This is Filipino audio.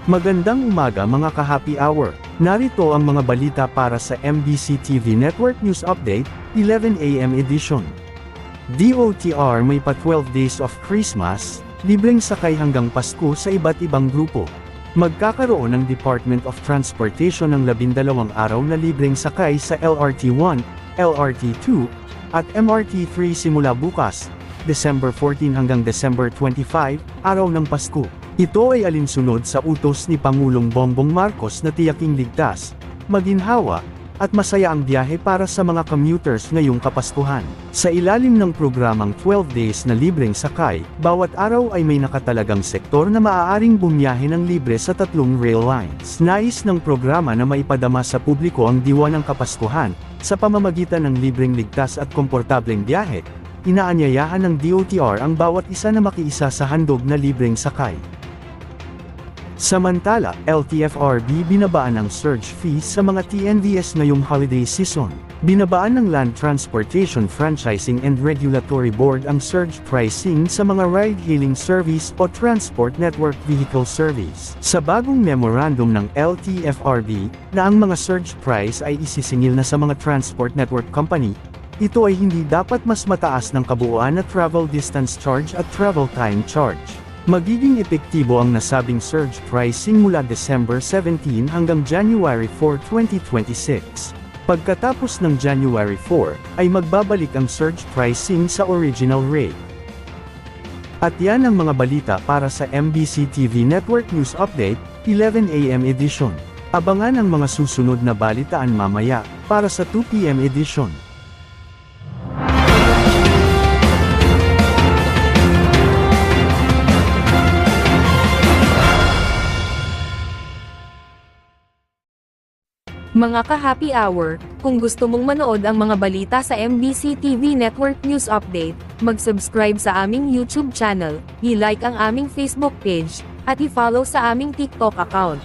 Magandang umaga mga ka-happy hour. Narito ang mga balita para sa MBC TV Network News Update, 11 AM edition. DOTR may pa 12 days of Christmas, libreng sakay hanggang Pasko sa iba't ibang grupo. Magkakaroon ng Department of Transportation ng 12 araw na libreng sakay sa LRT1, LRT2, at MRT3 simula bukas, December 14 hanggang December 25, araw ng Pasko. Ito ay alinsunod sa utos ni Pangulong Bongbong Marcos na tiyaking ligtas, maginhawa, at masaya ang biyahe para sa mga commuters ngayong Kapaskuhan. Sa ilalim ng programang 12 days na libreng sakay, bawat araw ay may nakatalagang sektor na maaaring bumiyahe ng libre sa 3 rail lines. Nais ng programa na maipadama sa publiko ang diwa ng Kapaskuhan, sa pamamagitan ng libreng ligtas at komportableng biyahe. Inaanyayahan ng DOTR ang bawat isa na makiisa sa handog na libreng sakay. Samantala, LTFRB binabaan ang surge fees sa mga TNVS ngayong holiday season. Binabaan ng Land Transportation Franchising and Regulatory Board ang surge pricing sa mga ride-hailing service o transport network vehicle service. Sa bagong memorandum ng LTFRB, na ang mga surge price ay isisingil na sa mga transport network company, ito ay hindi dapat mas mataas ng kabuuan na travel distance charge at travel time charge. Magiging epektibo ang nasabing surge pricing mula December 17 hanggang January 4, 2026. Pagkatapos ng January 4, ay magbabalik ang surge pricing sa original rate. At yan ang mga balita para sa MBC TV Network News Update, 11 AM edition. Abangan ang mga susunod na balitaan mamaya, para sa 2 PM edition. Mga ka-happy hour, kung gusto mong manood ang mga balita sa MBC TV Network News Update, mag-subscribe sa aming YouTube channel, i-like ang aming Facebook page, at i-follow sa aming TikTok account.